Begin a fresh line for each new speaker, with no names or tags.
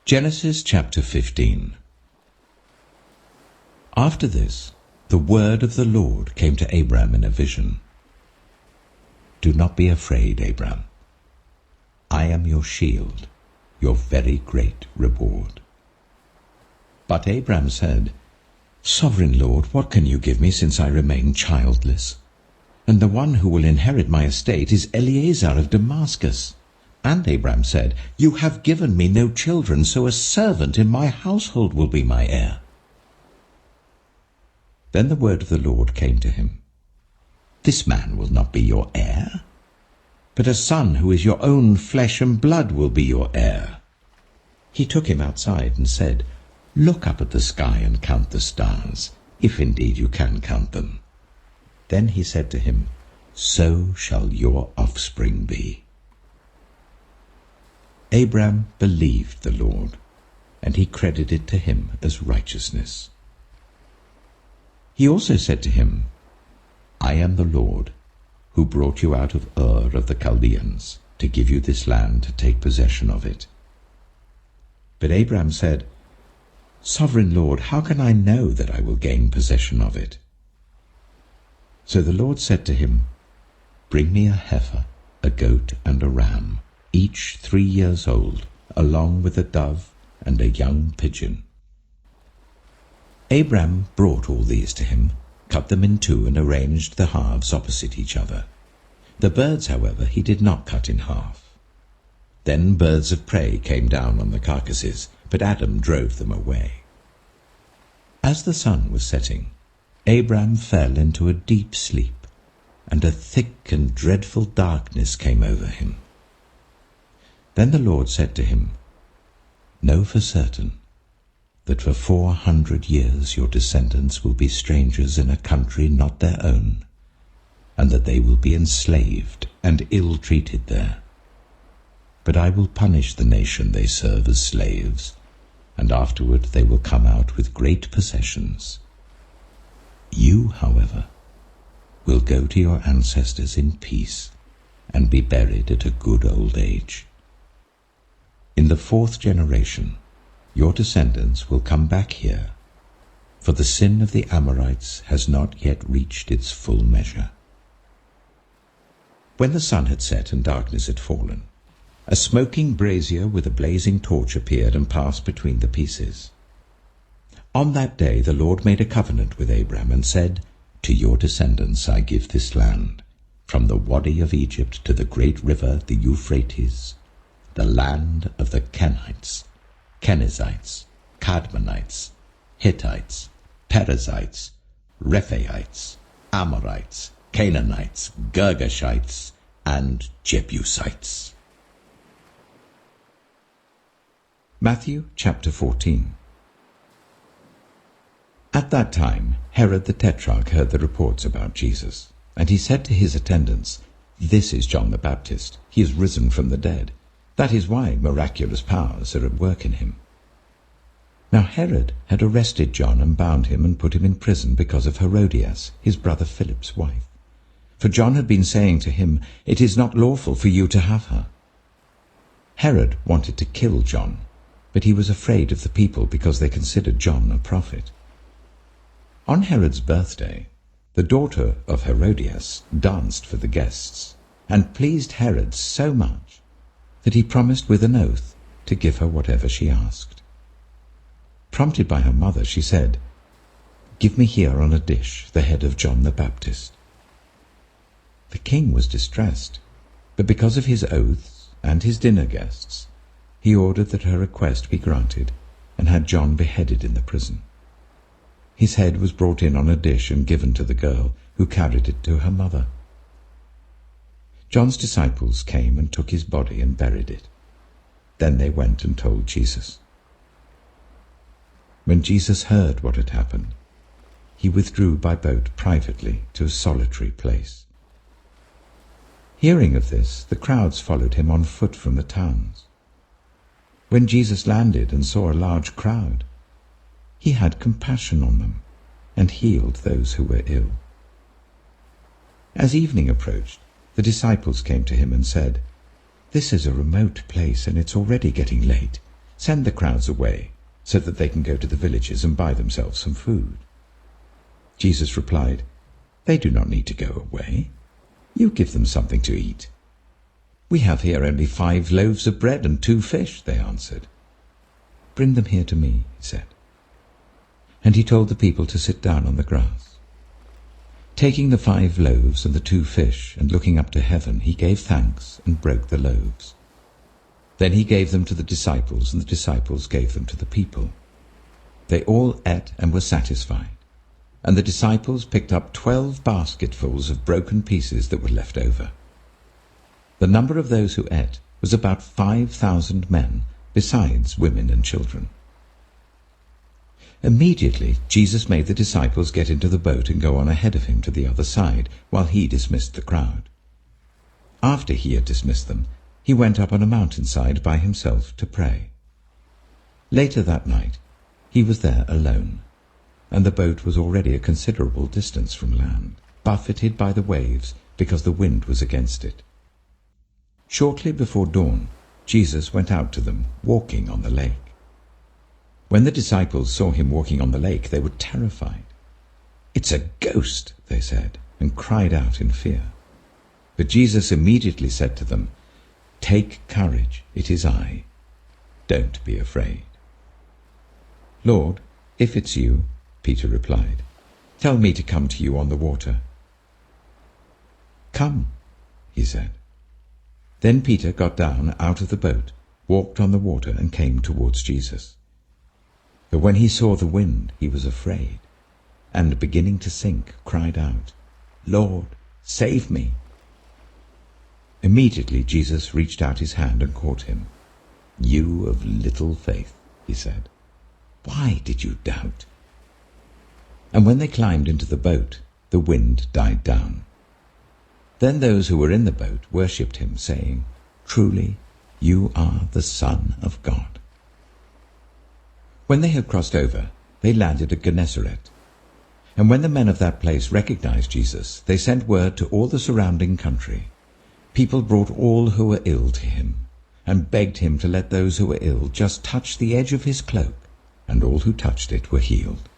Genesis chapter 15. After this, the word of the Lord came to Abram in a vision. Do not be afraid, Abram. I am your shield, your very great reward. But Abram said, Sovereign Lord, what can you give me since I remain childless? And the one who will inherit my estate is Eliezer of Damascus. And Abram said, You have given me no children, so a servant in my household will be my heir. Then the word of the Lord came to him. This man will not be your heir, but a son who is your own flesh and blood will be your heir. He took him outside and said, Look up at the sky and count the stars, if indeed you can count them. Then he said to him, So shall your offspring be. Abram believed the Lord, and he credited to him as righteousness. He also said to him, I am the Lord, who brought you out of Ur of the Chaldeans, to give you this land to take possession of it. But Abram said, Sovereign Lord, how can I know that I will gain possession of it? So the Lord said to him, Bring me a heifer, a goat, and a ram, each 3 years old, along with a dove and a young pigeon. Abram brought all these to him, cut them in two, and arranged the halves opposite each other. The birds, however, he did not cut in half. Then birds of prey came down on the carcasses, but Adam drove them away. As the sun was setting, Abram fell into a deep sleep, and a thick and dreadful darkness came over him. Then the Lord said to him, Know for certain that for 400 years your descendants will be strangers in a country not their own, and that they will be enslaved and ill-treated there. But I will punish the nation they serve as slaves, and afterward they will come out with great possessions. You, however, will go to your ancestors in peace and be buried at a good old age. In the 4th generation, your descendants will come back here, for the sin of the Amorites has not yet reached its full measure. When the sun had set and darkness had fallen, a smoking brazier with a blazing torch appeared and passed between the pieces. On that day the Lord made a covenant with Abram and said, To your descendants I give this land, from the Wadi of Egypt to the great river, the Euphrates, the land of the Kenites, Kenizzites, Kadmonites, Hittites, Perizzites, Rephaites, Amorites, Canaanites, Girgashites, and Jebusites. Matthew chapter 14. At that time Herod the Tetrarch heard the reports about Jesus, and he said to his attendants, This is John the Baptist. He is risen from the dead. That is why miraculous powers are at work in him. Now Herod had arrested John and bound him and put him in prison because of Herodias, his brother Philip's wife. For John had been saying to him, It is not lawful for you to have her. Herod wanted to kill John, but he was afraid of the people because they considered John a prophet. On Herod's birthday, the daughter of Herodias danced for the guests, and pleased Herod so much that he promised with an oath to give her whatever she asked. Prompted by her mother, she said, Give me here on a dish the head of John the Baptist. The king was distressed, but because of his oaths and his dinner guests, he ordered that her request be granted and had John beheaded in the prison. His head was brought in on a dish and given to the girl, who carried it to her mother. John's disciples came and took his body and buried it. Then they went and told Jesus. When Jesus heard what had happened, he withdrew by boat privately to a solitary place. Hearing of this, the crowds followed him on foot from the towns. When Jesus landed and saw a large crowd, he had compassion on them and healed those who were ill. As evening approached, the disciples came to him and said, This is a remote place, and it's already getting late. Send the crowds away, so that they can go to the villages and buy themselves some food." Jesus replied, "They do not need to go away. You give them something to eat." "We have here only 5 loaves of bread and 2 fish," they answered. "Bring them here to me," he said. And he told the people to sit down on the grass. Taking the 5 loaves and the 2 fish, and looking up to heaven, he gave thanks and broke the loaves. Then he gave them to the disciples, and the disciples gave them to the people. They all ate and were satisfied. And the disciples picked up 12 basketfuls of broken pieces that were left over. The number of those who ate was about 5,000 men, besides women and children. Immediately Jesus made the disciples get into the boat and go on ahead of him to the other side, while he dismissed the crowd. After he had dismissed them, he went up on a mountainside by himself to pray. Later that night, he was there alone, and the boat was already a considerable distance from land, buffeted by the waves because the wind was against it. Shortly before dawn, Jesus went out to them, walking on the lake. When the disciples saw him walking on the lake, they were terrified. "It's a ghost," they said, and cried out in fear. But Jesus immediately said to them, "Take courage, it is I. Don't be afraid." "Lord, if it's you," Peter replied, "tell me to come to you on the water." "Come," he said. Then Peter got down out of the boat, walked on the water, and came towards Jesus. But when he saw the wind, he was afraid, and beginning to sink, cried out, "Lord, save me!" Immediately Jesus reached out his hand and caught him. "You of little faith," he said, "why did you doubt?" And when they climbed into the boat, the wind died down. Then those who were in the boat worshipped him, saying, "Truly, you are the Son of God." When they had crossed over, they landed at Gennesaret. And when the men of that place recognized Jesus, they sent word to all the surrounding country. People brought all who were ill to him, and begged him to let those who were ill just touch the edge of his cloak, and all who touched it were healed.